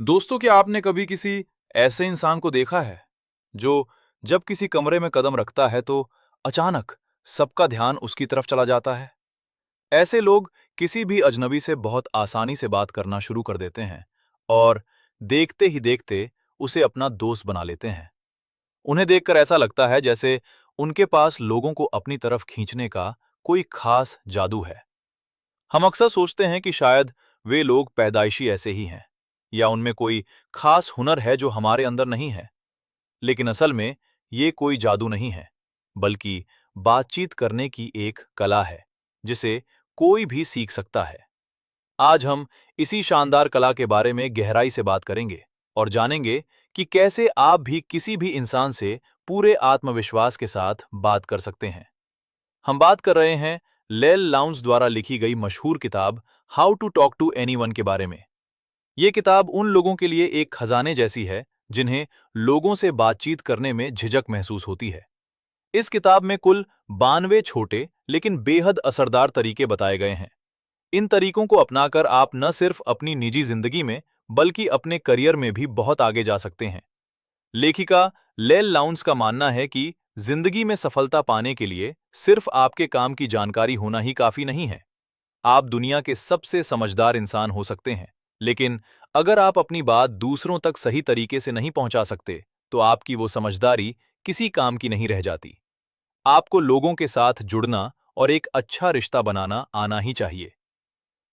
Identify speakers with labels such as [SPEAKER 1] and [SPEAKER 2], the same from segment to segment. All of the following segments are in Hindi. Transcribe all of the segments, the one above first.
[SPEAKER 1] दोस्तों, क्या आपने कभी किसी ऐसे इंसान को देखा है जो जब किसी कमरे में कदम रखता है तो अचानक सबका ध्यान उसकी तरफ चला जाता है। ऐसे लोग किसी भी अजनबी से बहुत आसानी से बात करना शुरू कर देते हैं और देखते ही देखते उसे अपना दोस्त बना लेते हैं। उन्हें देखकर ऐसा लगता है जैसे उनके पास लोगों को अपनी तरफ खींचने का कोई खास जादू है। हम अक्सर सोचते हैं कि शायद वे लोग पैदाइशी ऐसे ही हैं या उनमें कोई खास हुनर है जो हमारे अंदर नहीं है। लेकिन असल में ये कोई जादू नहीं है, बल्कि बातचीत करने की एक कला है जिसे कोई भी सीख सकता है। आज हम इसी शानदार कला के बारे में गहराई से बात करेंगे और जानेंगे कि कैसे आप भी किसी भी इंसान से पूरे आत्मविश्वास के साथ बात कर सकते हैं। हम बात कर रहे हैं लेल लाउंस द्वारा लिखी गई मशहूर किताब how to talk to anyone के बारे में। ये किताब उन लोगों के लिए एक खजाने जैसी है जिन्हें लोगों से बातचीत करने में झिझक महसूस होती है। इस किताब में कुल 92 छोटे लेकिन बेहद असरदार तरीके बताए गए हैं। इन तरीकों को अपनाकर आप न सिर्फ अपनी निजी जिंदगी में बल्कि अपने करियर में भी बहुत आगे जा सकते हैं। लेखिका लेल लाउंस का मानना है कि जिंदगी में सफलता पाने के लिए सिर्फ आपके काम की जानकारी होना ही काफी नहीं है। आप दुनिया के सबसे समझदार इंसान हो सकते हैं, लेकिन अगर आप अपनी बात दूसरों तक सही तरीके से नहीं पहुंचा सकते, तो आपकी वो समझदारी किसी काम की नहीं रह जाती। आपको लोगों के साथ जुड़ना और एक अच्छा रिश्ता बनाना आना ही चाहिए।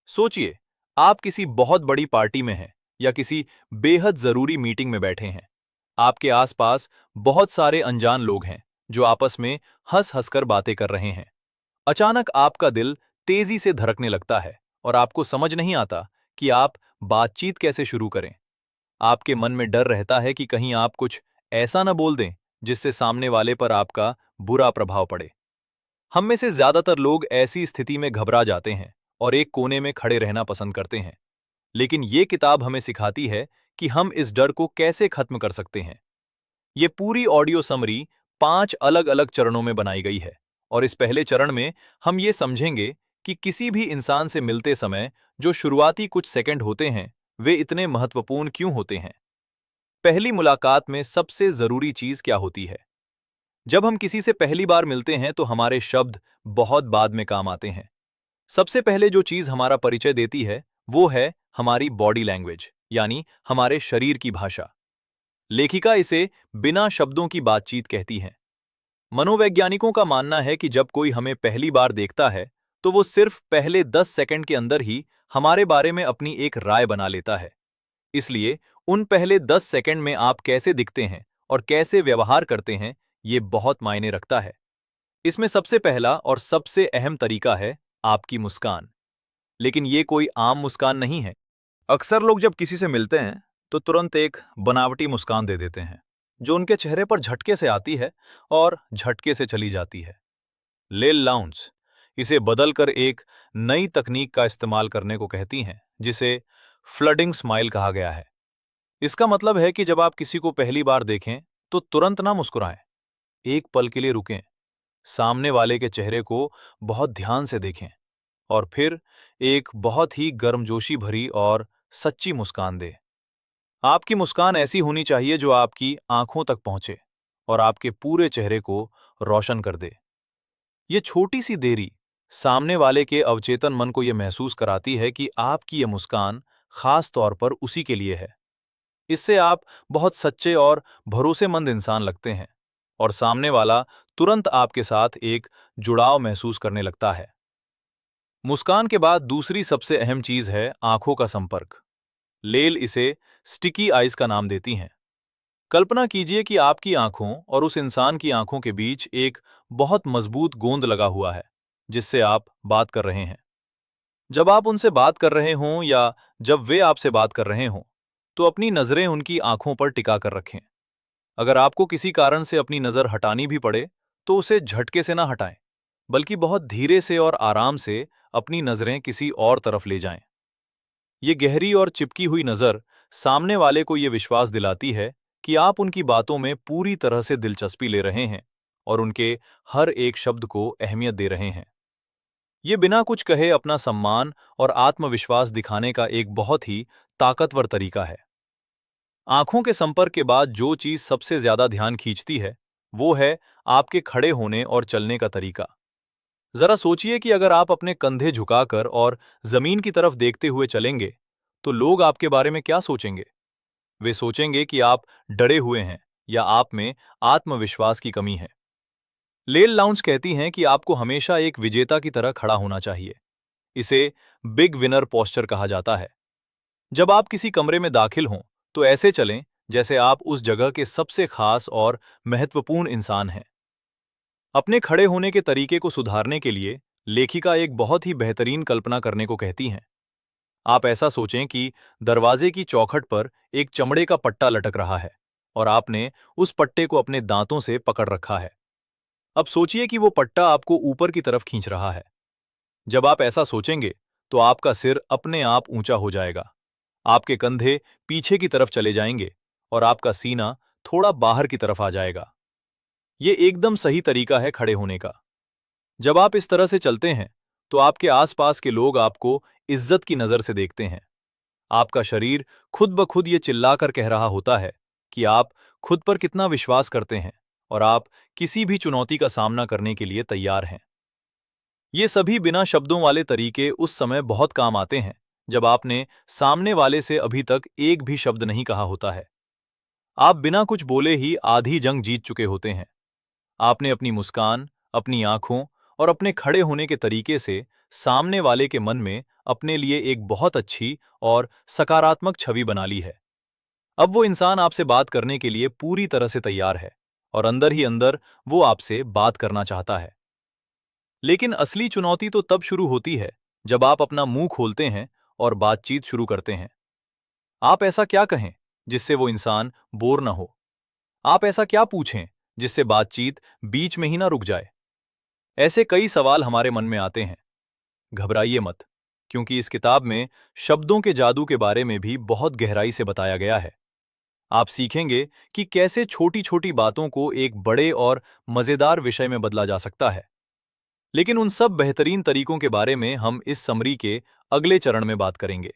[SPEAKER 1] सोचिए, आप किसी बहुत बड़ी पार्टी में हैं या किसी बेहद जरूरी मीटिंग में बैठे हैं। आपके आसपास बहुत सारे अनजान लोग हैं जो आपस में हंस हंसकर बातें कर रहे हैं। अचानक आपका दिल तेजी से धड़कने लगता है और आपको समझ नहीं आता कि आप बातचीत कैसे शुरू करें। आपके मन में डर रहता है कि कहीं आप कुछ ऐसा न बोल दें जिससे सामने वाले पर आपका बुरा प्रभाव पड़े। हम में से ज्यादातर लोग ऐसी स्थिति में घबरा जाते हैं और एक कोने में खड़े रहना पसंद करते हैं। लेकिन ये किताब हमें सिखाती है कि हम इस डर को कैसे खत्म कर सकते हैं। ये पूरी ऑडियो समरी 5 अलग-अलग चरणों में बनाई गई है और इस पहले चरण में हम ये समझेंगे कि किसी भी इंसान से मिलते समय जो शुरुआती कुछ सेकंड होते हैं, वे इतने महत्वपूर्ण क्यों होते हैं। पहली मुलाकात में सबसे जरूरी चीज क्या होती है? जब हम किसी से पहली बार मिलते हैं तो हमारे शब्द बहुत बाद में काम आते हैं। सबसे पहले जो चीज हमारा परिचय देती है, वो है हमारी बॉडी लैंग्वेज, यानी हमारे शरीर की भाषा। लेखिका इसे बिना शब्दों की बातचीत कहती हैं। मनोवैज्ञानिकों का मानना है कि जब कोई हमें पहली बार देखता है, तो वो सिर्फ पहले 10 सेकंड के अंदर ही हमारे बारे में अपनी एक राय बना लेता है। इसलिए उन पहले 10 सेकंड में आप कैसे दिखते हैं और कैसे व्यवहार करते हैं, ये बहुत मायने रखता है। इसमें सबसे पहला और सबसे अहम तरीका है आपकी मुस्कान। लेकिन ये कोई आम मुस्कान नहीं है। अक्सर लोग जब किसी से मिलते हैं तो तुरंत एक बनावटी मुस्कान दे देते हैं, जो उनके चेहरे पर झटके से आती है और झटके से चली जाती है। लेल लाउंस इसे बदलकर एक नई तकनीक का इस्तेमाल करने को कहती हैं, जिसे फ्लडिंग स्माइल कहा गया है। इसका मतलब है कि जब आप किसी को पहली बार देखें तो तुरंत ना मुस्कुराएं। एक पल के लिए रुकें, सामने वाले के चेहरे को बहुत ध्यान से देखें और फिर एक बहुत ही गर्मजोशी भरी और सच्ची मुस्कान दें। आपकी मुस्कान ऐसी होनी चाहिए जो आपकी आंखों तक पहुंचे और आपके पूरे चेहरे को रोशन कर दे। ये छोटी सी देरी सामने वाले के अवचेतन मन को यह महसूस कराती है कि आपकी यह मुस्कान खास तौर पर उसी के लिए है। इससे आप बहुत सच्चे और भरोसेमंद इंसान लगते हैं और सामने वाला तुरंत आपके साथ एक जुड़ाव महसूस करने लगता है। मुस्कान के बाद दूसरी सबसे अहम चीज है आंखों का संपर्क। लेल इसे स्टिकी आइज का नाम देती हैं। कल्पना कीजिए कि आपकी आंखों और उस इंसान की आंखों के बीच एक बहुत मजबूत गोंद लगा हुआ है, जिससे आप बात कर रहे हैं। जब आप उनसे बात कर रहे हों या जब वे आपसे बात कर रहे हों, तो अपनी नजरें उनकी आंखों पर टिका कर रखें। अगर आपको किसी कारण से अपनी नजर हटानी भी पड़े, तो उसे झटके से ना हटाएं, बल्कि बहुत धीरे से और आराम से अपनी नजरें किसी और तरफ ले जाएं। ये गहरी और चिपकी हुई नजर सामने वाले को ये विश्वास दिलाती है कि आप उनकी बातों में पूरी तरह से दिलचस्पी ले रहे हैं और उनके हर एक शब्द को अहमियत दे रहे हैं। ये बिना कुछ कहे अपना सम्मान और आत्मविश्वास दिखाने का एक बहुत ही ताकतवर तरीका है। आंखों के संपर्क के बाद जो चीज सबसे ज्यादा ध्यान खींचती है, वो है आपके खड़े होने और चलने का तरीका। जरा सोचिए कि अगर आप अपने कंधे झुकाकर और जमीन की तरफ देखते हुए चलेंगे, तो लोग आपके बारे में क्या सोचेंगे? वे सोचेंगे कि आप डरे हुए हैं या आप में आत्मविश्वास की कमी है। लेल लाउंज कहती हैं कि आपको हमेशा एक विजेता की तरह खड़ा होना चाहिए। इसे बिग विनर पोस्चर कहा जाता है। जब आप किसी कमरे में दाखिल हों, तो ऐसे चलें जैसे आप उस जगह के सबसे खास और महत्वपूर्ण इंसान हैं। अपने खड़े होने के तरीके को सुधारने के लिए लेखिका एक बहुत ही बेहतरीन कल्पना करने को कहती हैं। आप ऐसा सोचें कि दरवाजे की चौखट पर एक चमड़े का पट्टा लटक रहा है और आपने उस पट्टे को अपने दांतों से पकड़ रखा है। अब सोचिए कि वो पट्टा आपको ऊपर की तरफ खींच रहा है। जब आप ऐसा सोचेंगे, तो आपका सिर अपने आप ऊंचा हो जाएगा, आपके कंधे पीछे की तरफ चले जाएंगे और आपका सीना थोड़ा बाहर की तरफ आ जाएगा। ये एकदम सही तरीका है खड़े होने का। जब आप इस तरह से चलते हैं, तो आपके आसपास के लोग आपको इज्जत की नजर से देखते हैं। आपका शरीर खुद ब खुद ये चिल्लाकर कह रहा होता है कि आप खुद पर कितना विश्वास करते हैं और आप किसी भी चुनौती का सामना करने के लिए तैयार हैं। ये सभी बिना शब्दों वाले तरीके उस समय बहुत काम आते हैं जब आपने सामने वाले से अभी तक एक भी शब्द नहीं कहा होता है। आप बिना कुछ बोले ही आधी जंग जीत चुके होते हैं। आपने अपनी मुस्कान, अपनी आंखों और अपने खड़े होने के तरीके से सामने वाले के मन में अपने लिए एक बहुत अच्छी और सकारात्मक छवि बना ली है। अब वो इंसान आपसे बात करने के लिए पूरी तरह से तैयार है और अंदर ही अंदर वो आपसे बात करना चाहता है। लेकिन असली चुनौती तो तब शुरू होती है जब आप अपना मुंह खोलते हैं और बातचीत शुरू करते हैं। आप ऐसा क्या कहें जिससे वो इंसान बोर न हो? आप ऐसा क्या पूछें जिससे बातचीत बीच में ही ना रुक जाए? ऐसे कई सवाल हमारे मन में आते हैं। घबराइए मत, क्योंकि इस किताब में शब्दों के जादू के बारे में भी बहुत गहराई से बताया गया है। आप सीखेंगे कि कैसे छोटी छोटी बातों को एक बड़े और मजेदार विषय में बदला जा सकता है। लेकिन उन सब बेहतरीन तरीकों के बारे में हम इस समरी के अगले चरण में बात करेंगे।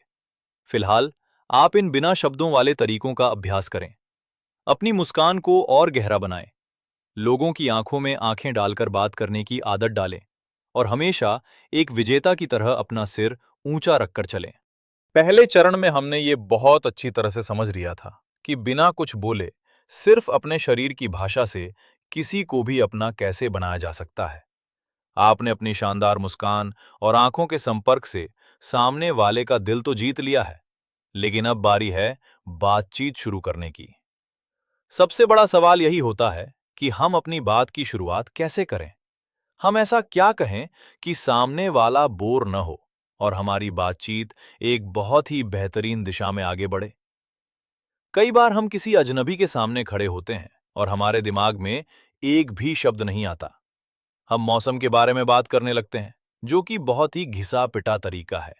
[SPEAKER 1] फिलहाल, आप इन बिना शब्दों वाले तरीकों का अभ्यास करें। अपनी मुस्कान को और गहरा बनाएं, लोगों की आंखों में आंखें डालकर बात करने की आदत डालें और हमेशा एक विजेता की तरह अपना सिर ऊंचा रखकर चलें। पहले चरण में हमने ये बहुत अच्छी तरह से समझ लिया था कि बिना कुछ बोले, सिर्फ अपने शरीर की भाषा से किसी को भी अपना कैसे बनाया जा सकता है। आपने अपनी शानदार मुस्कान और आंखों के संपर्क से सामने वाले का दिल तो जीत लिया है, लेकिन अब बारी है बातचीत शुरू करने की। सबसे बड़ा सवाल यही होता है कि हम अपनी बात की शुरुआत कैसे करें। हम ऐसा क्या कहें कि सामने वाला बोर न हो और हमारी बातचीत एक बहुत ही बेहतरीन दिशा में आगे बढ़े। कई बार हम किसी अजनबी के सामने खड़े होते हैं और हमारे दिमाग में एक भी शब्द नहीं आता। हम मौसम के बारे में बात करने लगते हैं, जो कि बहुत ही घिसा पिटा तरीका है।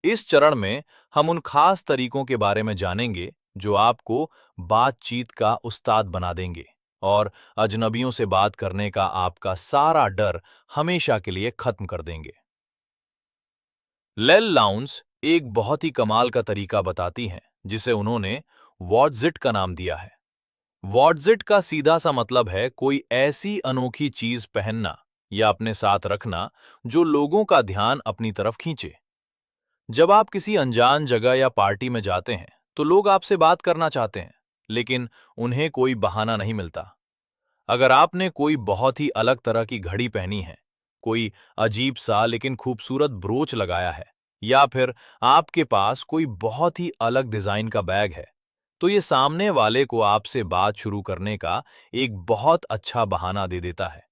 [SPEAKER 1] इस चरण में हम उन खास तरीकों के बारे में जानेंगे जो आपको बातचीत का उस्ताद बना देंगे और अजनबियों से बात करने का आपका सारा डर हमेशा के लिए खत्म कर देंगे। लेल लाउंस एक बहुत ही कमाल का तरीका बताती हैं, जिसे उन्होंने वॉटजिट का नाम दिया है। वॉटजिट का सीधा सा मतलब है कोई ऐसी अनोखी चीज पहनना या अपने साथ रखना जो लोगों का ध्यान अपनी तरफ खींचे। जब आप किसी अनजान जगह या पार्टी में जाते हैं, तो लोग आपसे बात करना चाहते हैं, लेकिन उन्हें कोई बहाना नहीं मिलता। अगर आपने कोई बहुत ही अलग तरह की घड़ी पहनी है, कोई अजीब सा लेकिन खूबसूरत ब्रोच लगाया है, या फिर आपके पास कोई बहुत ही अलग डिजाइन का बैग है, तो ये सामने वाले को आपसे बात शुरू करने का एक बहुत अच्छा बहाना दे देता है।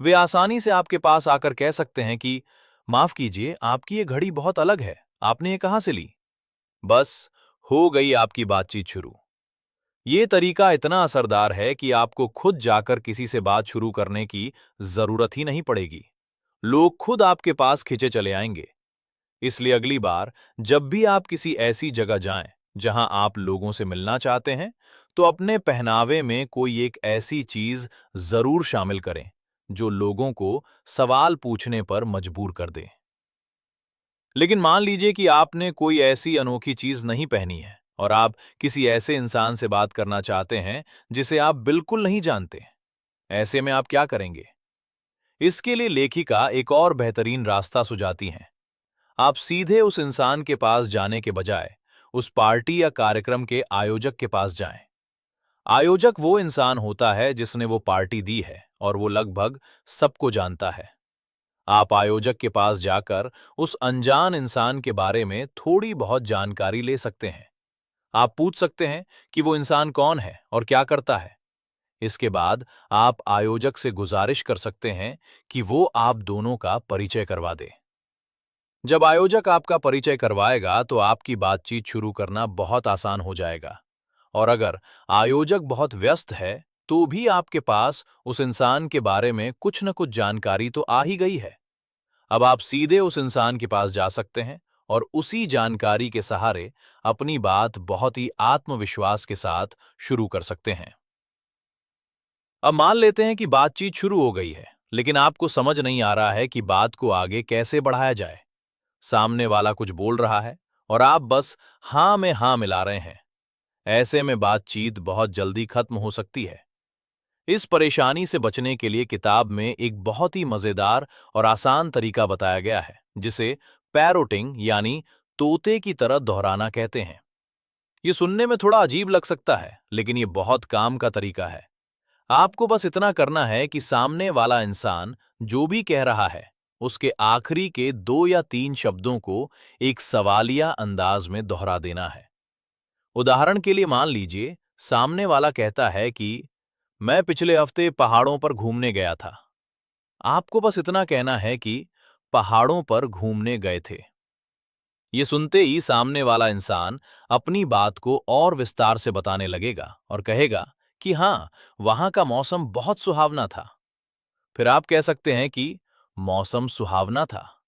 [SPEAKER 1] वे आसानी से आपके पास आकर कह सकते हैं कि माफ कीजिए, आपकी ये घड़ी बहुत अलग है, आपने ये कहाँ से ली? बस, हो गई आपकी बातचीत शुरू। ये तरीका इतना असरदार है कि आपको खुद जाकर किसी से बात शुरू करने की जरूरत ही नहीं पड़ेगी। लोग खुद आपके पास खिंचे चले आएंगे। इसलिए अगली बार जब भी आप किसी ऐसी जगह जाएं जहां आप लोगों से मिलना चाहते हैं, तो अपने पहनावे में कोई एक ऐसी चीज जरूर शामिल करें जो लोगों को सवाल पूछने पर मजबूर कर दे। लेकिन मान लीजिए कि आपने कोई ऐसी अनोखी चीज नहीं पहनी है और आप किसी ऐसे इंसान से बात करना चाहते हैं जिसे आप बिल्कुल नहीं जानते। ऐसे में आप क्या करेंगे? इसके लिए लेखिका एक और बेहतरीन रास्ता सुझाती हैं। आप सीधे उस इंसान के पास जाने के बजाय उस पार्टी या कार्यक्रम के आयोजक के पास जाएं। आयोजक वो इंसान होता है जिसने वो पार्टी दी है और वो लगभग सबको जानता है। आप आयोजक के पास जाकर उस अनजान इंसान के बारे में थोड़ी बहुत जानकारी ले सकते हैं। आप पूछ सकते हैं कि वो इंसान कौन है और क्या करता है। इसके बाद आप आयोजक से गुजारिश कर सकते हैं कि वो आप दोनों का परिचय करवा दे। जब आयोजक आपका परिचय करवाएगा तो आपकी बातचीत शुरू करना बहुत आसान हो जाएगा। और अगर आयोजक बहुत व्यस्त है तो भी आपके पास उस इंसान के बारे में कुछ न कुछ जानकारी तो आ ही गई है। अब आप सीधे उस इंसान के पास जा सकते हैं और उसी जानकारी के सहारे अपनी बात बहुत ही आत्मविश्वास के साथ शुरू कर सकते हैं। अब मान लेते हैं कि बातचीत शुरू हो गई है, लेकिन आपको समझ नहीं आ रहा है कि बात को आगे कैसे बढ़ाया जाए। सामने वाला कुछ बोल रहा है और आप बस हाँ में हाँ मिला रहे हैं। ऐसे में बातचीत बहुत जल्दी खत्म हो सकती है। इस परेशानी से बचने के लिए किताब में एक बहुत ही मजेदार और आसान तरीका बताया गया है, जिसे पैरोटिंग यानी तोते की तरह दोहराना कहते हैं। ये सुनने में थोड़ा अजीब लग सकता है, लेकिन ये बहुत काम का तरीका है। आपको बस इतना करना है कि सामने वाला इंसान जो भी कह रहा है, उसके आखिरी के 2 या 3 शब्दों को एक सवालिया अंदाज में दोहरा देना है। उदाहरण के लिए मान लीजिए, सामने वाला कहता है कि मैं पिछले हफ्ते पहाड़ों पर घूमने गया था। आपको बस इतना कहना है कि पहाड़ों पर घूमने गए थे। ये सुनते ही सामने वाला इंसान अपनी बात को और विस्तार से बताने लगेगा और कहेगा कि हाँ, वहां का मौसम बहुत सुहावना था। फिर आप कह सकते हैं कि मौसम सुहावना था।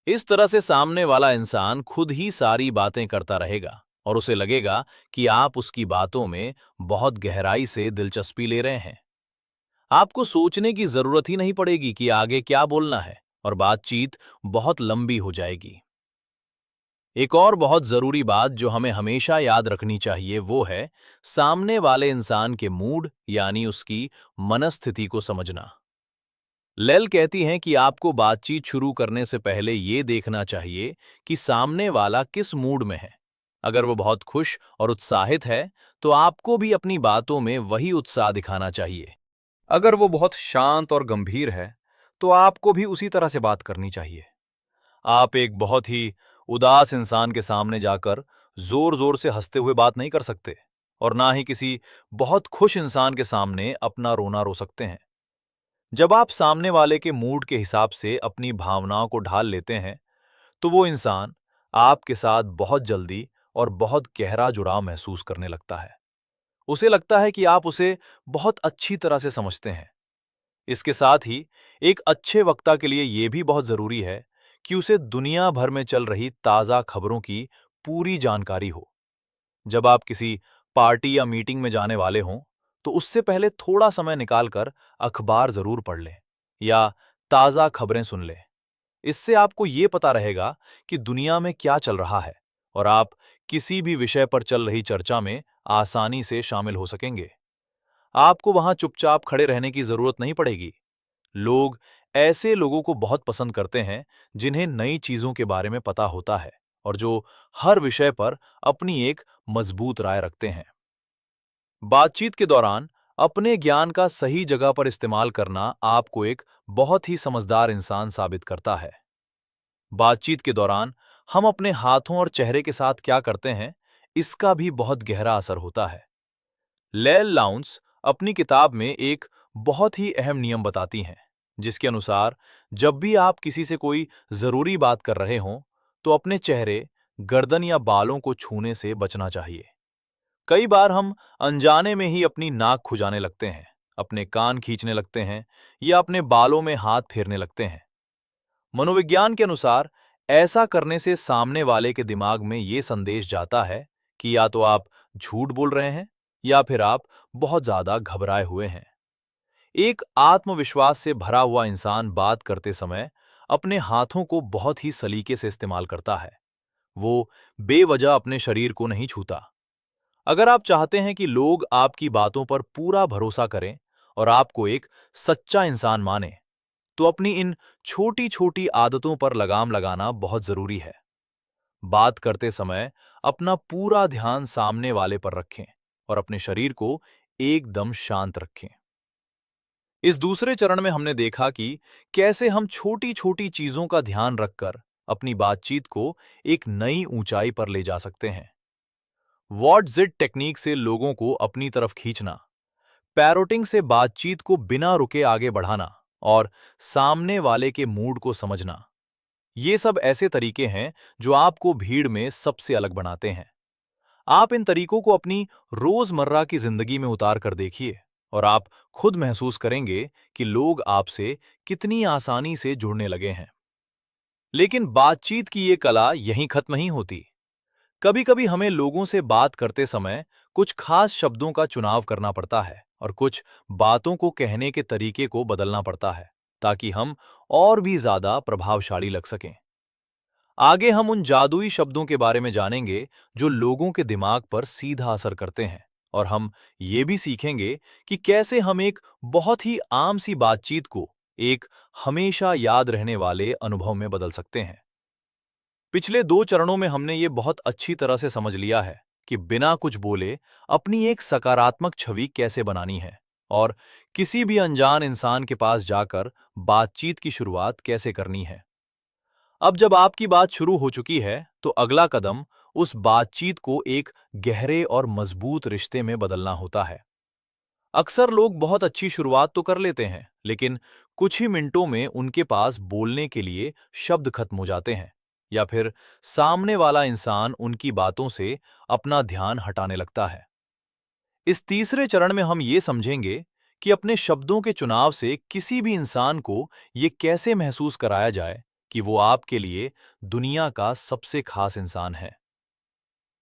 [SPEAKER 1] इस तरह से सामने वाला इंसान खुद ही सारी बातें करता रहेगा और उसे लगेगा कि आप उसकी बातों में बहुत गहराई से दिलचस्पी ले रहे हैं। आपको सोचने की जरूरत ही नहीं पड़ेगी कि आगे क्या बोलना है और बातचीत बहुत लंबी हो जाएगी। एक और बहुत जरूरी बात जो हमें हमेशा याद रखनी चाहिए वो है सामने वाले इंसान के मूड यानी उसकी मनस्थिति को समझना। लेल कहती हैं कि आपको बातचीत शुरू करने से पहले ये देखना चाहिए कि सामने वाला किस मूड में है। अगर वो बहुत खुश और उत्साहित है, तो आपको भी अपनी बातों में वही उत्साह दिखाना चाहिए। अगर वो बहुत शांत और गंभीर है, तो आपको भी उसी तरह से बात करनी चाहिए। आप एक बहुत ही उदास इंसान के सामने जाकर जोर-जोर से हंसते हुए बात नहीं कर सकते और ना ही किसी बहुत खुश इंसान के सामने अपना रोना रो सकते हैं। जब आप सामने वाले के मूड के हिसाब से अपनी भावनाओं को ढाल लेते हैं, तो वो इंसान आपके साथ बहुत जल्दी और बहुत गहरा जुड़ाव महसूस करने लगता है। उसे लगता है कि आप उसे बहुत अच्छी तरह से समझते हैं। इसके साथ ही एक अच्छे वक्ता के लिए यह भी बहुत जरूरी है कि उसे दुनिया भर में चल रही ताजा खबरों की पूरी जानकारी हो। जब आप किसी पार्टी या मीटिंग में जाने वाले हों, तो उससे पहले थोड़ा समय निकालकर अखबार जरूर पढ़ लें या ताजा खबरें सुन लें। इससे आपको ये पता रहेगा कि दुनिया में क्या चल रहा है और आप किसी भी विषय पर चल रही चर्चा में आसानी से शामिल हो सकेंगे। आपको वहां चुपचाप खड़े रहने की जरूरत नहीं पड़ेगी। लोग ऐसे लोगों को बहुत पसंद करते हैं जिन्हें नई चीजों के बारे में पता होता है और जो हर विषय पर अपनी एक मजबूत राय रखते हैं। बातचीत के दौरान अपने ज्ञान का सही जगह पर इस्तेमाल करना आपको एक बहुत ही समझदार इंसान साबित करता है। बातचीत के दौरान हम अपने हाथों और चेहरे के साथ क्या करते हैं, इसका भी बहुत गहरा असर होता है। लेल लाउंस अपनी किताब में एक बहुत ही अहम नियम बताती हैं, जिसके अनुसार जब भी आप किसी से कोई जरूरी बात कर रहे हों, तो अपने चेहरे, गर्दन या बालों को छूने से बचना चाहिए। कई बार हम अनजाने में ही अपनी नाक खुजाने लगते हैं, अपने कान खींचने लगते हैं या अपने बालों में हाथ फेरने लगते हैं। मनोविज्ञान के अनुसार ऐसा करने से सामने वाले के दिमाग में ये संदेश जाता है कि या तो आप झूठ बोल रहे हैं या फिर आप बहुत ज्यादा घबराए हुए हैं। एक आत्मविश्वास से भरा हुआ इंसान बात करते समय अपने हाथों को बहुत ही सलीके से इस्तेमाल करता है। वो बेवजह अपने शरीर को नहीं छूता। अगर आप चाहते हैं कि लोग आपकी बातों पर पूरा भरोसा करें और आपको एक सच्चा इंसान माने, तो अपनी इन छोटी-छोटी आदतों पर लगाम लगाना बहुत जरूरी है। बात करते समय अपना पूरा ध्यान सामने वाले पर रखें और अपने शरीर को एकदम शांत रखें। इस दूसरे चरण में हमने देखा कि कैसे हम छोटी-छोटी चीजों का ध्यान रखकर अपनी बातचीत को एक नई ऊंचाई पर ले जा सकते हैं। व्हाट जिट टेक्निक से लोगों को अपनी तरफ खींचना, पैरोटिंग से बातचीत को बिना रुके आगे बढ़ाना और सामने वाले के मूड को समझना, ये सब ऐसे तरीके हैं जो आपको भीड़ में सबसे अलग बनाते हैं। आप इन तरीकों को अपनी रोजमर्रा की जिंदगी में उतार कर देखिए और आप खुद महसूस करेंगे कि लोग आपसे कितनी आसानी से जुड़ने लगे हैं। लेकिन बातचीत की ये कला यहीं खत्म नहीं होती। कभी-कभी हमें लोगों से बात करते समय कुछ खास शब्दों का चुनाव करना पड़ता है और कुछ बातों को कहने के तरीके को बदलना पड़ता है, ताकि हम और भी ज्यादा प्रभावशाली लग सकें। आगे हम उन जादुई शब्दों के बारे में जानेंगे जो लोगों के दिमाग पर सीधा असर करते हैं, और हम ये भी सीखेंगे कि कैसे हम एक बहुत ही आम सी बातचीत को एक हमेशा याद रहने वाले अनुभव में बदल सकते हैं। पिछले 2 चरणों में हमने ये बहुत अच्छी तरह से समझ लिया है कि बिना कुछ बोले अपनी एक सकारात्मक छवि कैसे बनानी है और किसी भी अनजान इंसान के पास जाकर बातचीत की शुरुआत कैसे करनी है। अब जब आपकी बात शुरू हो चुकी है, तो अगला कदम उस बातचीत को एक गहरे और मजबूत रिश्ते में बदलना होता है। अक्सर लोग बहुत अच्छी शुरुआत तो कर लेते हैं, लेकिन कुछ ही मिनटों में उनके पास बोलने के लिए शब्द खत्म हो जाते हैं, या फिर सामने वाला इंसान उनकी बातों से अपना ध्यान हटाने लगता है। इस तीसरे चरण में हम ये समझेंगे कि अपने शब्दों के चुनाव से किसी भी इंसान को ये कैसे महसूस कराया जाए कि वो आपके लिए दुनिया का सबसे खास इंसान है।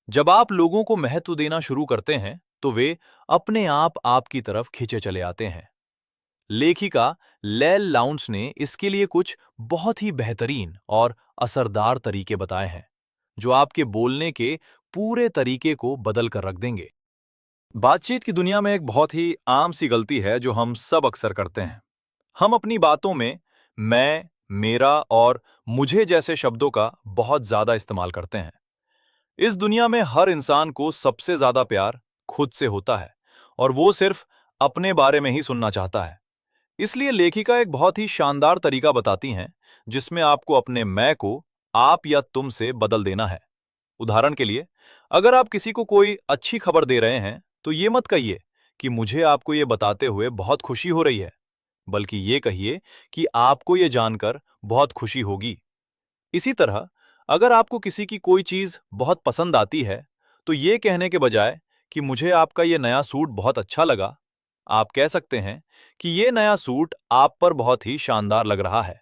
[SPEAKER 1] जब आप लोगों को महत्व देना शुरू करते हैं, तो वे अपने आप आपकी तरफ खींचे चले आते हैं। लेखिका लेल लाउंस ने इसके लिए कुछ बहुत ही बेहतरीन और असरदार तरीके बताए हैं, जो आपके बोलने के पूरे तरीके को बदल कर रख देंगे। बातचीत की दुनिया में एक बहुत ही आम सी गलती है जो हम सब अक्सर करते हैं। हम अपनी बातों में मैं, मेरा और मुझे जैसे शब्दों का बहुत ज्यादा इस्तेमाल करते हैं। इस दुनिया में हर इंसान को सबसे ज्यादा प्यार खुद से होता है, और वो सिर्फ अपने बारे में ही सुनना चाहता है। इसलिए लेखिका एक बहुत ही शानदार तरीका बताती हैं, जिसमें आपको अपने मैं को आप या तुम से बदल देना है। उदाहरण के लिए, अगर आप किसी को कोई अच्छी खबर दे रहे हैं, तो ये मत कहिए कि मुझे आपको ये बताते हुए बहुत खुशी हो रही है, बल्कि ये कहिए कि आपको ये जानकर बहुत खुशी होगी। इसी तरह, अगर आपको किसी की कोई चीज बहुत पसंद आती है, तो ये कहने के बजाय कि मुझे आपका ये नया सूट बहुत अच्छा लगा, आप कह सकते हैं कि ये नया सूट आप पर बहुत ही शानदार लग रहा है।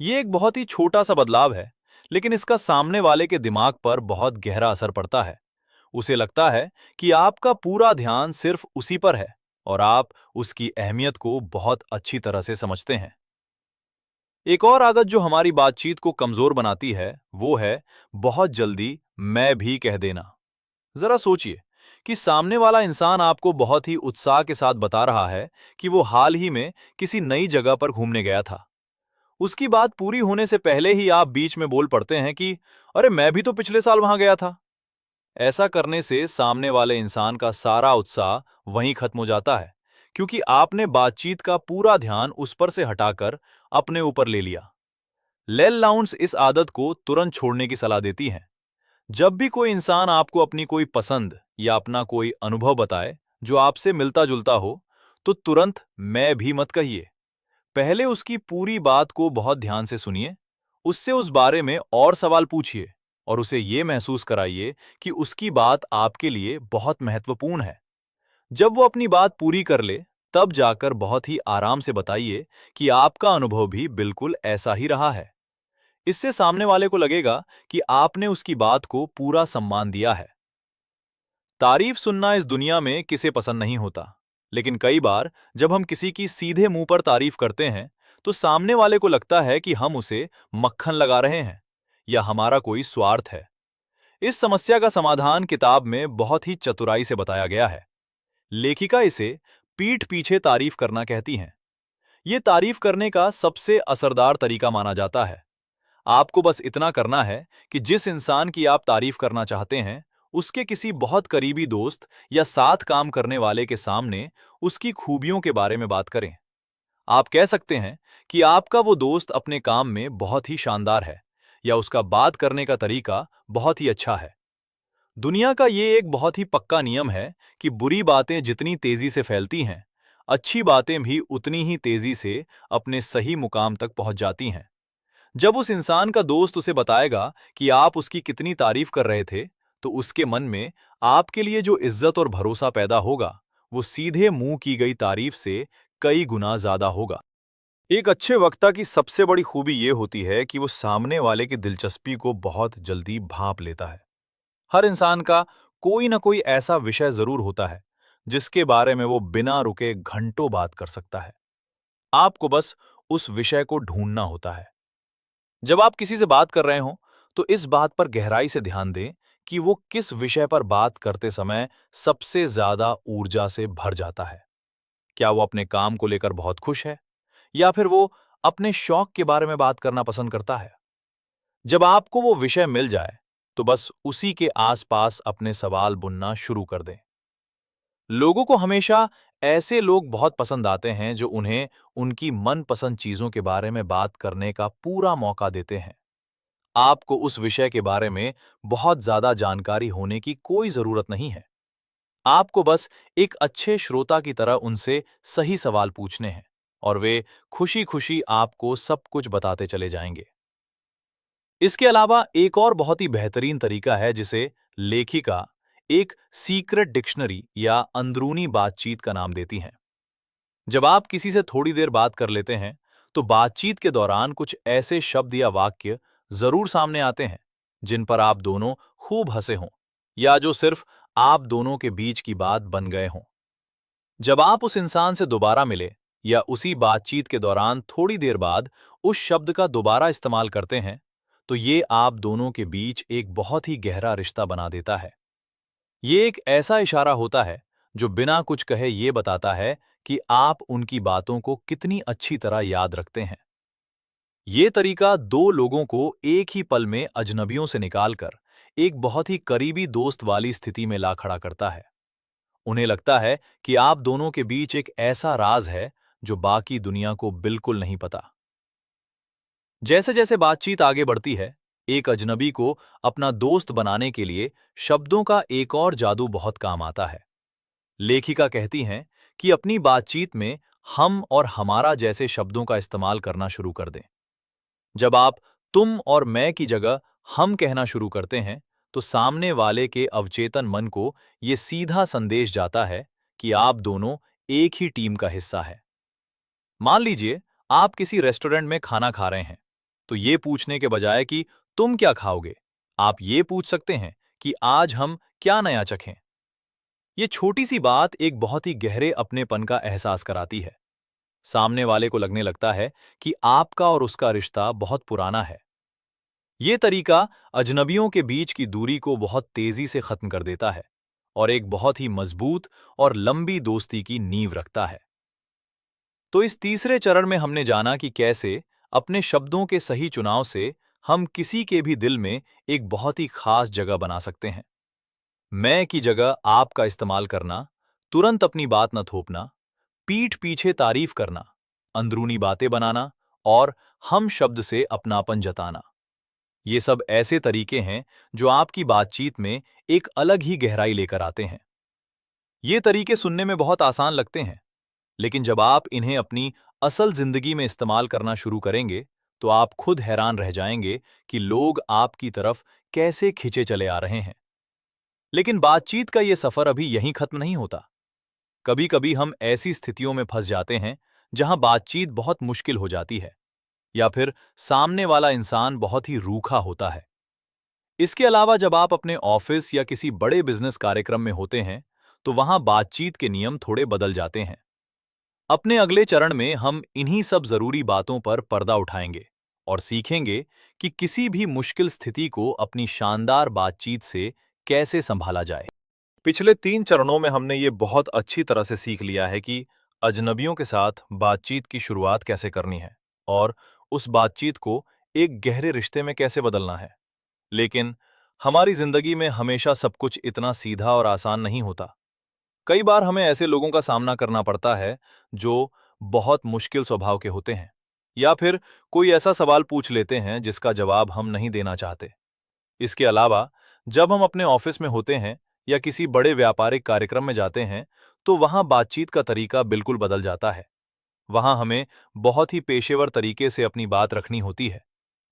[SPEAKER 1] ये एक बहुत ही छोटा सा बदलाव है, लेकिन इसका सामने वाले के दिमाग पर बहुत गहरा असर पड़ता है। उसे लगता है कि आपका पूरा ध्यान सिर्फ उसी पर है और आप उसकी अहमियत को बहुत अच्छी तरह से समझते हैं। एक और आदत जो हमारी बातचीत को कमजोर बनाती है, वो है बहुत जल्दी मैं भी कह देना। जरा सोचिए कि सामने वाला इंसान आपको बहुत ही उत्साह के साथ बता रहा है कि वो हाल ही में किसी नई जगह पर घूमने गया था। उसकी बात पूरी होने से पहले ही आप बीच में बोल पड़ते हैं कि अरे मैं भी तो पिछले साल वहां गया था। ऐसा करने से सामने वाले इंसान का सारा उत्साह वहीं खत्म हो जाता है, क्योंकि आपने बातचीत का पूरा ध्यान उस पर से हटाकर अपने ऊपर ले लिया। लेल लाउंस इस आदत को तुरंत छोड़ने की सलाह देती हैं। जब भी कोई इंसान आपको अपनी कोई पसंद या अपना कोई अनुभव बताए जो आपसे मिलता जुलता हो, तो तुरंत मैं भी मत कहिए। पहले उसकी पूरी बात को बहुत ध्यान से सुनिए, उससे उस बारे में और सवाल पूछिए और उसे ये महसूस कराइए कि उसकी बात आपके लिए बहुत महत्वपूर्ण है। जब वो अपनी बात पूरी कर ले, तब जाकर बहुत ही आराम से बताइए कि आपका अनुभव भी बिल्कुल ऐसा ही रहा है। इससे सामने वाले को लगेगा कि आपने उसकी बात को पूरा सम्मान दिया है। तारीफ सुनना इस दुनिया में किसे पसंद नहीं होता, लेकिन कई बार जब हम किसी की सीधे मुंह पर तारीफ करते हैं, तो सामने वाले को लगता है कि हम उसे मक्खन लगा रहे हैं या हमारा कोई स्वार्थ है। इस समस्या का समाधान किताब में बहुत ही चतुराई से बताया गया है। लेखिका इसे पीठ पीछे तारीफ करना कहती हैं। ये तारीफ करने का सबसे असरदार तरीका माना जाता है। आपको बस इतना करना है कि जिस इंसान की आप तारीफ करना चाहते हैं, उसके किसी बहुत करीबी दोस्त या साथ काम करने वाले के सामने उसकी खूबियों के बारे में बात करें। आप कह सकते हैं कि आपका वो दोस्त अपने काम में बहुत ही शानदार है, या उसका बात करने का तरीका बहुत ही अच्छा है। दुनिया का ये एक बहुत ही पक्का नियम है कि बुरी बातें जितनी तेजी से फैलती हैं, अच्छी बातें भी उतनी ही तेजी से अपने सही मुकाम तक पहुंच जाती हैं। जब उस इंसान का दोस्त उसे बताएगा कि आप उसकी कितनी तारीफ कर रहे थे, तो उसके मन में आपके लिए जो इज्जत और भरोसा पैदा होगा, वो सीधे मुंह की गई तारीफ से कई गुना ज्यादा होगा। एक अच्छे वक्ता की सबसे बड़ी खूबी ये होती है कि वो सामने वाले की दिलचस्पी को बहुत जल्दी भांप लेता है। हर इंसान का कोई ना कोई ऐसा विषय जरूर होता है जिसके बारे में वो बिना रुके घंटों बात कर सकता है। आपको बस उस विषय को ढूंढना होता है। जब आप किसी से बात कर रहे हो, तो इस बात पर गहराई से ध्यान दें कि वो किस विषय पर बात करते समय सबसे ज्यादा ऊर्जा से भर जाता है। क्या वो अपने काम को लेकर बहुत खुश है, या फिर वो अपने शौक के बारे में बात करना पसंद करता है। जब आपको वो विषय मिल जाए, तो बस उसी के आसपास अपने सवाल बुनना शुरू कर दें। लोगों को हमेशा ऐसे लोग बहुत पसंद आते हैं जो उन्हें उनकी मनपसंद चीजों के बारे में बात करने का पूरा मौका देते हैं। आपको उस विषय के बारे में बहुत ज्यादा जानकारी होने की कोई जरूरत नहीं है। आपको बस एक अच्छे श्रोता की तरह उनसे सही सवाल पूछने हैं, और वे खुशी-खुशी आपको सब कुछ बताते चले जाएंगे। इसके अलावा एक और बहुत ही बेहतरीन तरीका है जिसे लेखिका एक सीक्रेट डिक्शनरी या अंदरूनी बातचीत का नाम देती हैं। जब आप किसी से थोड़ी देर बात कर लेते हैं, तो बातचीत के दौरान कुछ ऐसे शब्द या वाक्य जरूर सामने आते हैं जिन पर आप दोनों खूब हंसे हों, या जो सिर्फ आप दोनों के बीच की बात बन गए हों। जब आप उस इंसान से दोबारा मिले, या उसी बातचीत के दौरान थोड़ी देर बाद उस शब्द का दोबारा इस्तेमाल करते हैं, तो ये आप दोनों के बीच एक बहुत ही गहरा रिश्ता बना देता है। ये एक ऐसा इशारा होता है जो बिना कुछ कहे ये बताता है कि आप उनकी बातों को कितनी अच्छी तरह याद रखते हैं। ये तरीका दो लोगों को एक ही पल में अजनबियों से निकालकर एक बहुत ही करीबी दोस्त वाली स्थिति में ला खड़ा करता है। उन्हें लगता है कि आप दोनों के बीच एक ऐसा राज है जो बाकी दुनिया को बिल्कुल नहीं पता। जैसे जैसे बातचीत आगे बढ़ती है, एक अजनबी को अपना दोस्त बनाने के लिए शब्दों का एक और जादू बहुत काम आता है। लेखिका कहती हैं कि अपनी बातचीत में हम और हमारा जैसे शब्दों का इस्तेमाल करना शुरू कर दें। जब आप तुम और मैं की जगह हम कहना शुरू करते हैं, तो सामने वाले के अवचेतन मन को यह सीधा संदेश जाता है कि आप दोनों एक ही टीम का हिस्सा है। मान लीजिए आप किसी रेस्टोरेंट में खाना खा रहे हैं, तो ये पूछने के बजाय कि तुम क्या खाओगे, आप ये पूछ सकते हैं कि आज हम क्या नया चखें। ये छोटी सी बात एक बहुत ही गहरे अपनेपन का एहसास कराती है। सामने वाले को लगने लगता है कि आपका और उसका रिश्ता बहुत पुराना है। ये तरीका अजनबियों के बीच की दूरी को बहुत तेजी से खत्म कर देता है, और एक बहुत ही मजबूत और लंबी दोस्ती की नींव रखता है। तो इस तीसरे चरण में हमने जाना कि कैसे अपने शब्दों के सही चुनाव से हम किसी के भी दिल में एक बहुत ही खास जगह बना सकते हैं। मैं की जगह आप का इस्तेमाल करना, तुरंत अपनी बात न थोपना, पीठ पीछे तारीफ करना, अंदरूनी बातें बनाना, और हम शब्द से अपनापन जताना। ये सब ऐसे तरीके हैं जो आपकी बातचीत में एक अलग ही गहराई लेकर आते हैं। ये तरीके सुनने में बहुत आसान लगते हैं, लेकिन जब आप इन्हें अपनी असल जिंदगी में इस्तेमाल करना शुरू करेंगे, तो आप खुद हैरान रह जाएंगे कि लोग आपकी तरफ कैसे खिंचे चले आ रहे हैं। लेकिन बातचीत का ये सफर अभी यहीं खत्म नहीं होता। कभी कभी हम ऐसी स्थितियों में फंस जाते हैं जहां बातचीत बहुत मुश्किल हो जाती है, या फिर सामने वाला इंसान बहुत ही रूखा होता है। इसके अलावा जब आप अपने ऑफिस या किसी बड़े बिजनेस कार्यक्रम में होते हैं, तो वहां बातचीत के नियम थोड़े बदल जाते हैं। अपने अगले चरण में हम इन्हीं सब जरूरी बातों पर पर्दा उठाएंगे और सीखेंगे कि किसी भी मुश्किल स्थिति को अपनी शानदार बातचीत से कैसे संभाला जाए। पिछले 3 चरणों में हमने ये बहुत अच्छी तरह से सीख लिया है कि अजनबियों के साथ बातचीत की शुरुआत कैसे करनी है और उस बातचीत को एक गहरे रिश्ते में कैसे बदलना है। लेकिन हमारी जिंदगी में हमेशा सब कुछ इतना सीधा और आसान नहीं होता। कई बार हमें ऐसे लोगों का सामना करना पड़ता है जो बहुत मुश्किल स्वभाव के होते हैं, या फिर कोई ऐसा सवाल पूछ लेते हैं जिसका जवाब हम नहीं देना चाहते। इसके अलावा जब हम अपने ऑफिस में होते हैं या किसी बड़े व्यापारिक कार्यक्रम में जाते हैं, तो वहां बातचीत का तरीका बिल्कुल बदल जाता है। वहां हमें बहुत ही पेशेवर तरीके से अपनी बात रखनी होती है,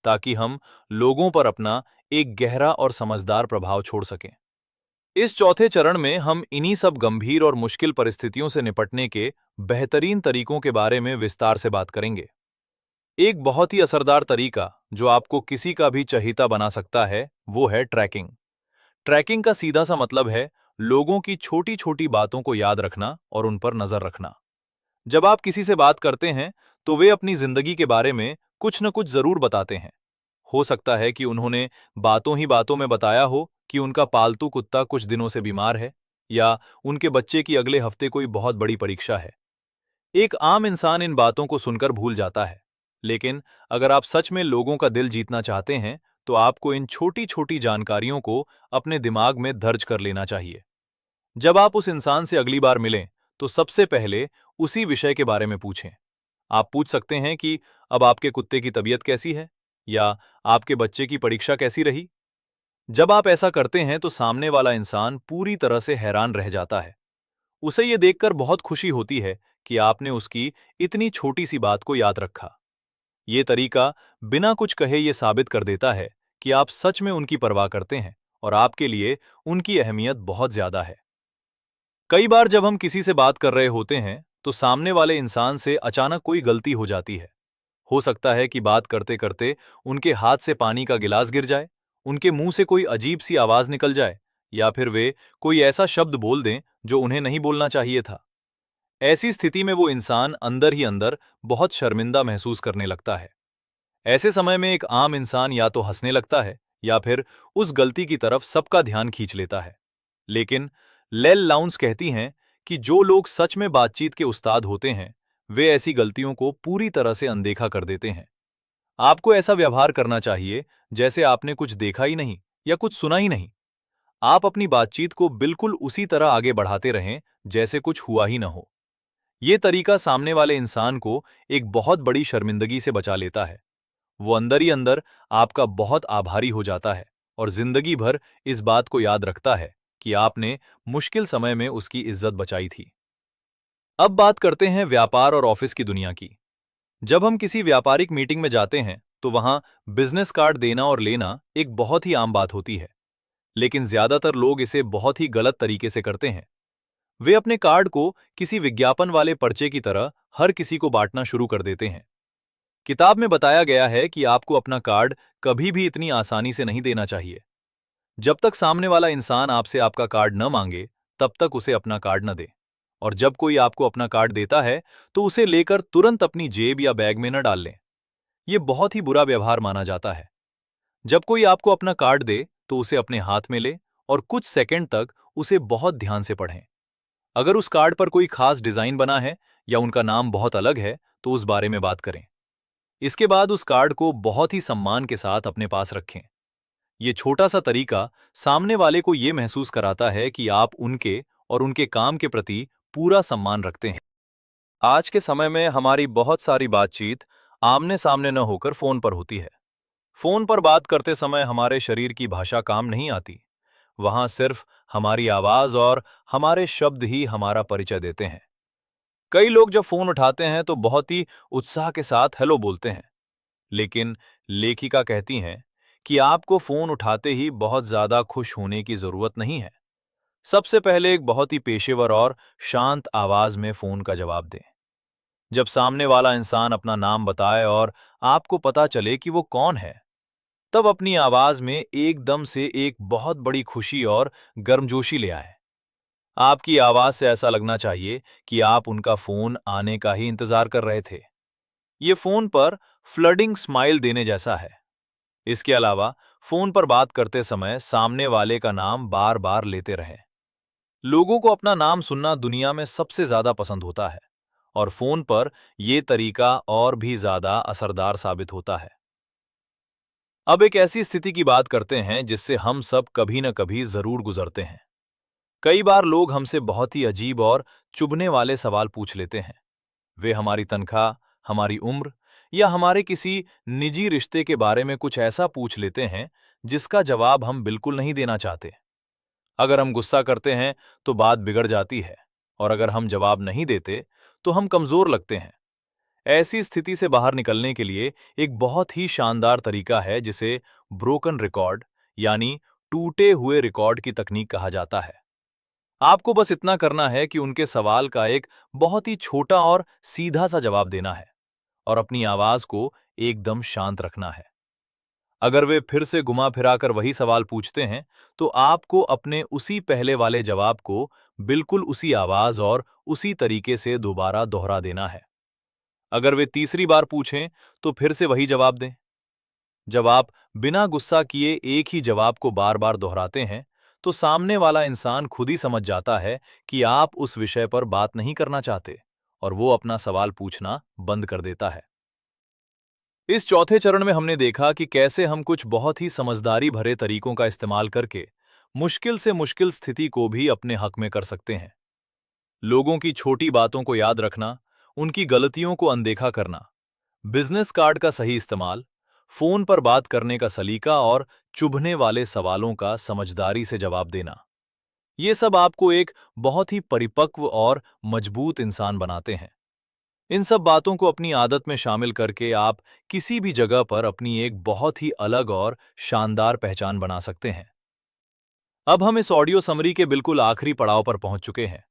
[SPEAKER 1] ताकि हम लोगों पर अपना एक गहरा और समझदार प्रभाव छोड़ सकें। इस चौथे चरण में हम इन्हीं सब गंभीर और मुश्किल परिस्थितियों से निपटने के बेहतरीन तरीकों के बारे में विस्तार से बात करेंगे। एक बहुत ही असरदार तरीका जो आपको किसी का भी चहेता बना सकता है, वो है ट्रैकिंग। ट्रैकिंग का सीधा सा मतलब है लोगों की छोटी छोटी बातों को याद रखना और उन पर नजर रखना। जब आप किसी से बात करते हैं, तो वे अपनी जिंदगी के बारे में कुछ न कुछ जरूर बताते हैं। हो सकता है कि उन्होंने बातों ही बातों में बताया हो कि उनका पालतू कुत्ता कुछ दिनों से बीमार है, या उनके बच्चे की अगले हफ्ते कोई बहुत बड़ी परीक्षा है। एक आम इंसान इन बातों को सुनकर भूल जाता है, लेकिन अगर आप सच में लोगों का दिल जीतना चाहते हैं, तो आपको इन छोटी छोटी जानकारियों को अपने दिमाग में दर्ज कर लेना चाहिए। जब आप उस इंसान से अगली बार मिलें, तो सबसे पहले उसी विषय के बारे में पूछें। आप पूछ सकते हैं कि अब आपके कुत्ते की तबीयत कैसी है, या आपके बच्चे की परीक्षा कैसी रही। जब आप ऐसा करते हैं, तो सामने वाला इंसान पूरी तरह से हैरान रह जाता है। उसे ये देखकर बहुत खुशी होती है कि आपने उसकी इतनी छोटी सी बात को याद रखा। ये तरीका बिना कुछ कहे ये साबित कर देता है कि आप सच में उनकी परवाह करते हैं और आपके लिए उनकी अहमियत बहुत ज्यादा है। कई बार जब हम किसी से बात कर रहे होते हैं, तो सामने वाले इंसान से अचानक कोई गलती हो जाती है। हो सकता है कि बात करते करते उनके हाथ से पानी का गिलास गिर जाए, उनके मुंह से कोई अजीब सी आवाज निकल जाए, या फिर वे कोई ऐसा शब्द बोल दें जो उन्हें नहीं बोलना चाहिए था। ऐसी स्थिति में वो इंसान अंदर ही अंदर बहुत शर्मिंदा महसूस करने लगता है। ऐसे समय में एक आम इंसान या तो हंसने लगता है, या फिर उस गलती की तरफ सबका ध्यान खींच लेता है। लेकिन लेल लाउंस कहती हैं कि जो लोग सच में बातचीत के उस्ताद होते हैं, वे ऐसी गलतियों को पूरी तरह से अनदेखा कर देते हैं। आपको ऐसा व्यवहार करना चाहिए जैसे आपने कुछ देखा ही नहीं या कुछ सुना ही नहीं। आप अपनी बातचीत को बिल्कुल उसी तरह आगे बढ़ाते रहें जैसे कुछ हुआ ही न हो। ये तरीका सामने वाले इंसान को एक बहुत बड़ी शर्मिंदगी से बचा लेता है। वो अंदर ही अंदर आपका बहुत आभारी हो जाता है और जिंदगी भर इस बात को याद रखता है कि आपने मुश्किल समय में उसकी इज्जत बचाई थी। अब बात करते हैं व्यापार और ऑफिस की दुनिया की। जब हम किसी व्यापारिक मीटिंग में जाते हैं, तो वहां बिजनेस कार्ड देना और लेना एक बहुत ही आम बात होती है। लेकिन ज्यादातर लोग इसे बहुत ही गलत तरीके से करते हैं। वे अपने कार्ड को किसी विज्ञापन वाले पर्चे की तरह हर किसी को बांटना शुरू कर देते हैं। किताब में बताया गया है कि आपको अपना कार्ड कभी भी इतनी आसानी से नहीं देना चाहिए। जब तक सामने वाला इंसान आपसे आपका कार्ड न मांगे, तब तक उसे अपना कार्ड न दे। और जब कोई आपको अपना कार्ड देता है, तो उसे लेकर तुरंत अपनी जेब या बैग में न डाल लें। यह बहुत ही बुरा व्यवहार माना जाता है। जब कोई आपको अपना कार्ड दे, तो उसे अपने हाथ में ले और कुछ सेकंड तक उसे बहुत ध्यान से पढ़ें। अगर उस कार्ड पर कोई खास डिजाइन बना है या उनका नाम बहुत अलग है, तो उस बारे में बात करें। इसके बाद उस कार्ड को बहुत ही सम्मान के साथ अपने पास रखें। ये छोटा सा तरीका सामने वाले को ये महसूस कराता है कि आप उनके और उनके काम के प्रति पूरा सम्मान रखते हैं। आज के समय में हमारी बहुत सारी बातचीत आमने सामने न होकर फोन पर होती है। फोन पर बात करते समय हमारे शरीर की भाषा काम नहीं आती। वहां सिर्फ हमारी आवाज और हमारे शब्द ही हमारा परिचय देते हैं। कई लोग जब फोन उठाते हैं, तो बहुत ही उत्साह के साथ हेलो बोलते हैं। लेकिन लेखिका कहती हैं कि आपको फोन उठाते ही बहुत ज्यादा खुश होने की जरूरत नहीं है। सबसे पहले एक बहुत ही पेशेवर और शांत आवाज में फोन का जवाब दें। जब सामने वाला इंसान अपना नाम बताए और आपको पता चले कि वो कौन है, तब अपनी आवाज में एकदम से एक बहुत बड़ी खुशी और गर्मजोशी ले आए। आपकी आवाज से ऐसा लगना चाहिए कि आप उनका फोन आने का ही इंतजार कर रहे थे। ये फोन पर फ्लडिंग स्माइल देने जैसा है। इसके अलावा फोन पर बात करते समय सामने वाले का नाम बार बार लेते रहें। लोगों को अपना नाम सुनना दुनिया में सबसे ज्यादा पसंद होता है और फोन पर यह तरीका और भी ज्यादा असरदार साबित होता है। अब एक ऐसी स्थिति की बात करते हैं जिससे हम सब कभी न कभी जरूर गुजरते हैं। कई बार लोग हमसे बहुत ही अजीब और चुभने वाले सवाल पूछ लेते हैं। वे हमारी तनख्वाह, हमारी उम्र या हमारे किसी निजी रिश्ते के बारे में कुछ ऐसा पूछ लेते हैं जिसका जवाब हम बिल्कुल नहीं देना चाहते। अगर हम गुस्सा करते हैं तो बात बिगड़ जाती है और अगर हम जवाब नहीं देते तो हम कमजोर लगते हैं। ऐसी स्थिति से बाहर निकलने के लिए एक बहुत ही शानदार तरीका है जिसे ब्रोकन रिकॉर्ड यानी टूटे हुए रिकॉर्ड की तकनीक कहा जाता है। आपको बस इतना करना है कि उनके सवाल का एक बहुत ही छोटा और सीधा सा जवाब देना है और अपनी आवाज को एकदम शांत रखना है। अगर वे फिर से घुमा फिराकर वही सवाल पूछते हैं, तो आपको अपने उसी पहले वाले जवाब को बिल्कुल उसी आवाज और उसी तरीके से दोबारा दोहरा देना है। अगर वे तीसरी बार पूछें, तो फिर से वही जवाब दें। जब आप बिना गुस्सा किए एक ही जवाब को बार बार दोहराते हैं, तो सामने वाला इंसान खुद ही समझ जाता है कि आप उस विषय पर बात नहीं करना चाहते और वो अपना सवाल पूछना बंद कर देता है। इस चौथे चरण में हमने देखा कि कैसे हम कुछ बहुत ही समझदारी भरे तरीकों का इस्तेमाल करके मुश्किल से मुश्किल स्थिति को भी अपने हक में कर सकते हैं। लोगों की छोटी बातों को याद रखना, उनकी गलतियों को अनदेखा करना, बिजनेस कार्ड का सही इस्तेमाल, फोन पर बात करने का सलीका और चुभने वाले सवालों का समझदारी से जवाब देना, ये सब आपको एक बहुत ही परिपक्व और मजबूत इंसान बनाते हैं। इन सब बातों को अपनी आदत में शामिल करके आप किसी भी जगह पर अपनी एक बहुत ही अलग और शानदार पहचान बना सकते हैं। अब हम इस ऑडियो समरी के बिल्कुल आखिरी पड़ाव पर पहुंच चुके हैं।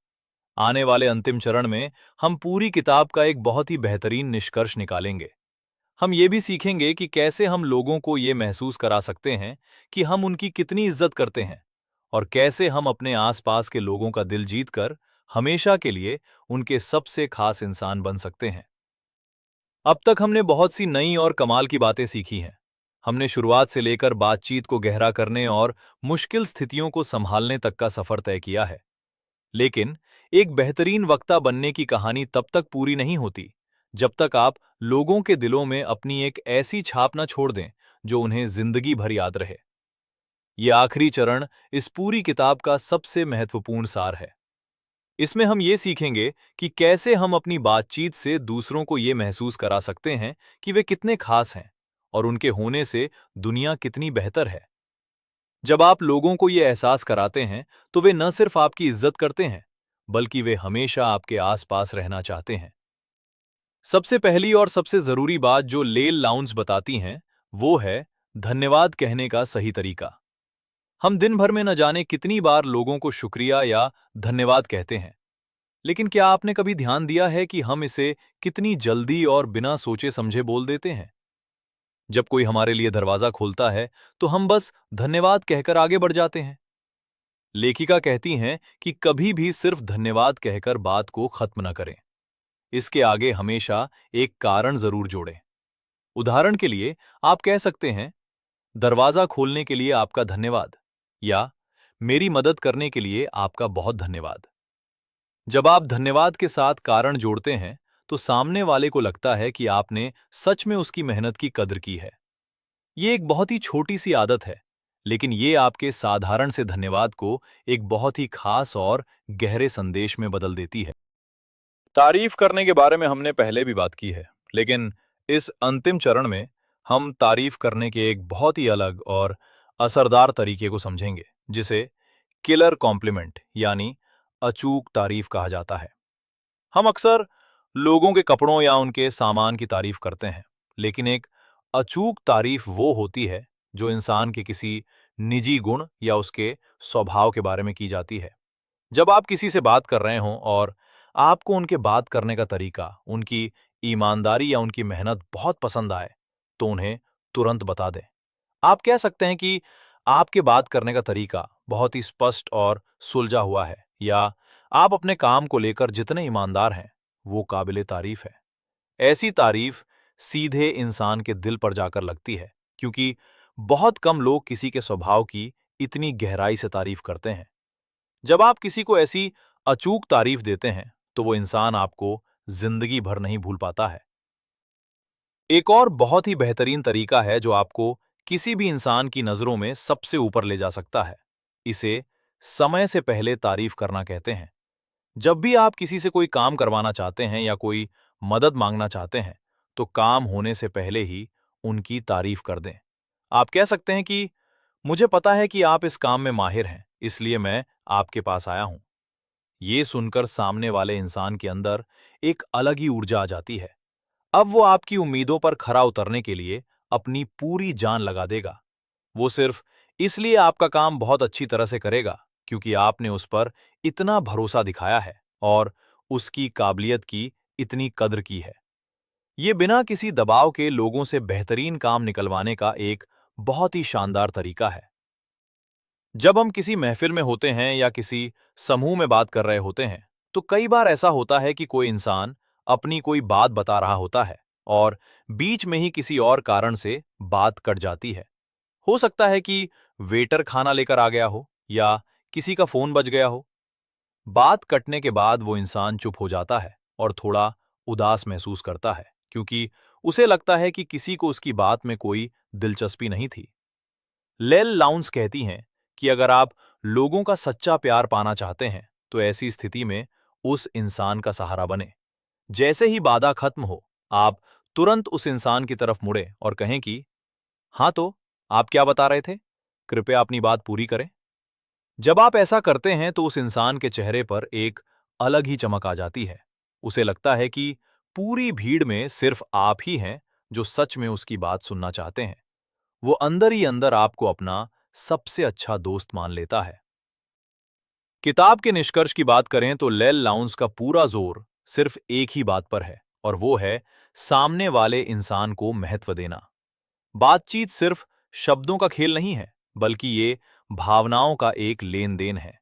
[SPEAKER 1] आने वाले अंतिम चरण में हम पूरी किताब का एक बहुत ही बेहतरीन निष्कर्ष निकालेंगे। हम ये भी सीखेंगे कि कैसे हम लोगों को ये महसूस करा सकते हैं कि हम उनकी कितनी इज्जत करते हैं और कैसे हम अपने आसपास के लोगों का दिल जीतकर हमेशा के लिए उनके सबसे खास इंसान बन सकते हैं। अब तक हमने बहुत सी नई और कमाल की बातें सीखी हैं। हमने शुरुआत से लेकर बातचीत को गहरा करने और मुश्किल स्थितियों को संभालने तक का सफर तय किया है। लेकिन एक बेहतरीन वक्ता बनने की कहानी तब तक पूरी नहीं होती जब तक आप लोगों के दिलों में अपनी एक ऐसी छाप न छोड़ दें जो उन्हें जिंदगी भर याद रहे। ये आखिरी चरण इस पूरी किताब का सबसे महत्वपूर्ण सार है। इसमें हम ये सीखेंगे कि कैसे हम अपनी बातचीत से दूसरों को ये महसूस करा सकते हैं कि वे कितने खास हैं और उनके होने से दुनिया कितनी बेहतर है। जब आप लोगों को ये एहसास कराते हैं, तो वे न सिर्फ आपकी इज्जत करते हैं, बल्कि वे हमेशा आपके आसपास रहना चाहते हैं। सबसे पहली और सबसे जरूरी बात जो लेल लाउंज बताती हैं, वो है धन्यवाद कहने का सही तरीका। हम दिन भर में न जाने कितनी बार लोगों को शुक्रिया या धन्यवाद कहते हैं, लेकिन क्या आपने कभी ध्यान दिया है कि हम इसे कितनी जल्दी और बिना सोचे समझे बोल देते हैं? जब कोई हमारे लिए दरवाजा खोलता है, तो हम बस धन्यवाद कहकर आगे बढ़ जाते हैं। लेखिका कहती हैं कि कभी भी सिर्फ धन्यवाद कहकर बात को खत्म न करें। इसके आगे हमेशा एक कारण जरूर जोड़ें। उदाहरण के लिए आप कह सकते हैं, दरवाजा खोलने के लिए आपका धन्यवाद, या मेरी मदद करने के लिए आपका बहुत धन्यवाद। जब आप धन्यवाद के साथ कारण जोड़ते हैं, तो सामने वाले को लगता है कि आपने सच में उसकी मेहनत की कद्र की है। ये एक बहुत ही छोटी सी आदत है, लेकिन ये आपके साधारण से धन्यवाद को एक बहुत ही खास और गहरे संदेश में बदल देती है। तारीफ करने के बारे में हमने पहले भी बात की है, लेकिन इस अंतिम चरण में हम तारीफ करने के एक बहुत ही अलग और असरदार तरीके को समझेंगे, जिसे किलर कॉम्प्लीमेंट यानी अचूक तारीफ कहा जाता है। हम अक्सर लोगों के कपड़ों या उनके सामान की तारीफ करते हैं, लेकिन एक अचूक तारीफ वो होती है जो इंसान के किसी निजी गुण या उसके स्वभाव के बारे में की जाती है। जब आप किसी से बात कर रहे हों और आपको उनके बात करने का तरीका, उनकी ईमानदारी या उनकी मेहनत बहुत पसंद आए, तो उन्हें तुरंत बता दें। आप कह सकते हैं कि आपके बात करने का तरीका बहुत ही स्पष्ट और सुलझा हुआ है, या आप अपने काम को लेकर जितने ईमानदार हैं, वो काबिले तारीफ है। ऐसी तारीफ सीधे इंसान के दिल पर जाकर लगती है, क्योंकि बहुत कम लोग किसी के स्वभाव की इतनी गहराई से तारीफ करते हैं। जब आप किसी को ऐसी अचूक तारीफ देते हैं, तो वो इंसान आपको जिंदगी भर नहीं भूल पाता है। एक और बहुत ही बेहतरीन तरीका है जो आपको किसी भी इंसान की नजरों में सबसे ऊपर ले जा सकता है। इसे समय से पहले तारीफ करना कहते हैं। जब भी आप किसी से कोई काम करवाना चाहते हैं या कोई मदद मांगना चाहते हैं, तो काम होने से पहले ही उनकी तारीफ कर दें। आप कह सकते हैं कि मुझे पता है कि आप इस काम में माहिर हैं, इसलिए मैं आपके पास आया हूं। ये सुनकर सामने वाले इंसान के अंदर एक अलग ही ऊर्जा आ जाती है। अब वो आपकी उम्मीदों पर खरा उतरने के लिए अपनी पूरी जान लगा देगा। वो सिर्फ इसलिए आपका काम बहुत अच्छी तरह से करेगा, क्योंकि आपने उस पर इतना भरोसा दिखाया है और उसकी काबिलियत की इतनी कद्र की है। ये बिना किसी दबाव के लोगों से बेहतरीन काम निकलवाने का एक बहुत ही शानदार तरीका है। जब हम किसी महफिल में होते हैं या किसी समूह में बात कर रहे होते हैं, तो कई बार ऐसा होता है कि कोई इंसान अपनी कोई बात बता रहा होता है और बीच में ही किसी और कारण से बात कट जाती है। हो सकता है कि वेटर खाना लेकर आ गया हो या किसी का फोन बज गया हो। बात कटने के बाद वो इंसान चुप हो जाता है और थोड़ा उदास महसूस करता है, क्योंकि उसे लगता है कि किसी को उसकी बात में कोई दिलचस्पी नहीं थी। लेल लाउंस कहती हैं कि अगर आप लोगों का सच्चा प्यार पाना चाहते हैं, तो ऐसी स्थिति में उस इंसान का सहारा बने। जैसे ही बाधा खत्म हो, आप तुरंत उस इंसान की तरफ मुड़े और कहें कि हाँ, तो आप क्या बता रहे थे? कृपया अपनी बात पूरी करें। जब आप ऐसा करते हैं, तो उस इंसान के चेहरे पर एक अलग ही चमक आ जाती है। उसे लगता है कि पूरी भीड़ में सिर्फ आप ही हैं जो सच में उसकी बात सुनना चाहते हैं। वो अंदर ही अंदर आपको अपना सबसे अच्छा दोस्त मान लेता है। किताब के निष्कर्ष की बात करें तो लेल लाउंस का पूरा जोर सिर्फ एक ही बात पर है, और वो है सामने वाले इंसान को महत्व देना। बातचीत सिर्फ शब्दों का खेल नहीं है, बल्कि ये भावनाओं का एक लेन देन है।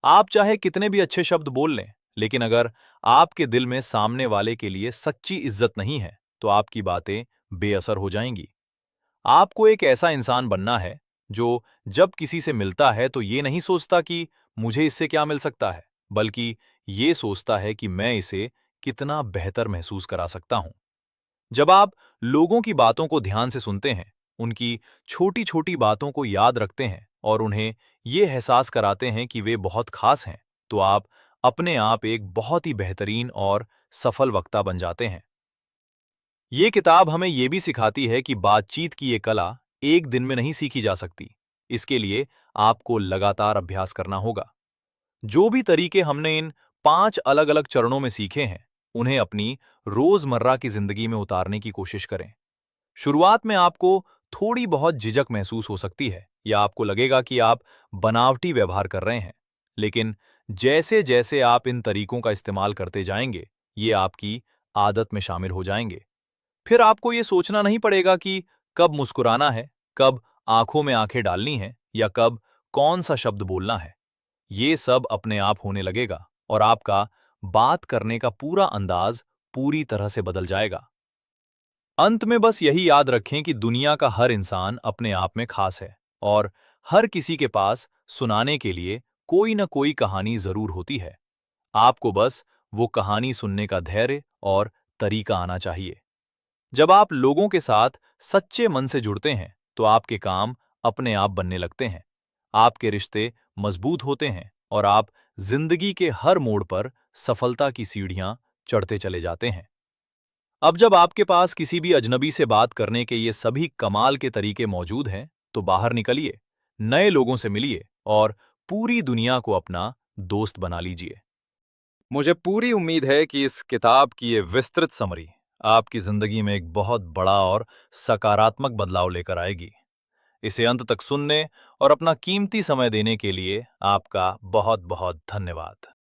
[SPEAKER 1] आप चाहे कितने भी अच्छे शब्द बोल लें, लेकिन अगर आपके दिल में सामने वाले के लिए सच्ची इज्जत नहीं है, तो आपकी बातें बेअसर हो जाएंगी। आपको एक ऐसा इंसान बनना है जो जब किसी से मिलता है तो ये नहीं सोचता कि मुझे इससे क्या मिल सकता है, बल्कि ये सोचता है कि मैं इसे कितना बेहतर महसूस करा सकता हूं। जब आप लोगों की बातों को ध्यान से सुनते हैं, उनकी छोटी-छोटी बातों को याद रखते हैं और उन्हें ये एहसास कराते हैं कि वे बहुत खास हैं, तो आप अपने आप एक बहुत ही बेहतरीन और सफल वक्ता बन जाते हैं। ये किताब हमें ये भी सिखाती है कि बातचीत की ये कला एक दिन में नहीं सीखी जा सकती। इसके लिए आपको लगातार अभ्यास करना होगा। जो भी तरीके हमने इन 5 अलग-अलग चरणों में सीखे हैं, उन्हें अपनी रोजमर्रा की जिंदगी में उतारने की कोशिश करें। शुरुआत में आपको थोड़ी बहुत झिझक महसूस हो सकती है या आपको लगेगा कि आप बनावटी व्यवहार कर रहे हैं। लेकिन जैसे-जैसे आप इन तरीकों का इस्तेमाल करते जाएंगे, ये आपकी आदत में शामिल हो जाएंगे। फिर आपको ये सोचना नहीं पड़ेगा कि कब मुस्कुराना है, कब आंखों में आंखें डालनी है या कब कौन सा शब्द बोलना है। ये सब अपने आप होने लगेगा और आपका बात करने का पूरा अंदाज पूरी तरह से बदल जाएगा। अंत में बस यही याद रखें कि दुनिया का हर इंसान अपने आप में खास है और हर किसी के पास सुनाने के लिए कोई न कोई कहानी जरूर होती है। आपको बस वो कहानी सुनने का धैर्य और तरीका आना चाहिए। जब आप लोगों के साथ सच्चे मन से जुड़ते हैं, तो आपके काम अपने आप बनने लगते हैं। आपके रिश्ते मजबूत होते हैं और आप जिंदगी के हर मोड़ पर सफलता की सीढ़ियां चढ़ते चले जाते हैं। अब जब आपके पास किसी भी अजनबी से बात करने के ये सभी कमाल के तरीके मौजूद हैं, तो बाहर निकलिए, नए लोगों से मिलिए और पूरी दुनिया को अपना दोस्त बना लीजिए। मुझे पूरी उम्मीद है कि इस किताब की ये विस्तृत समरी आपकी जिंदगी में एक बहुत बड़ा और सकारात्मक बदलाव लेकर आएगी। इसे अंत तक सुनने और अपना कीमती समय देने के लिए आपका बहुत बहुत धन्यवाद।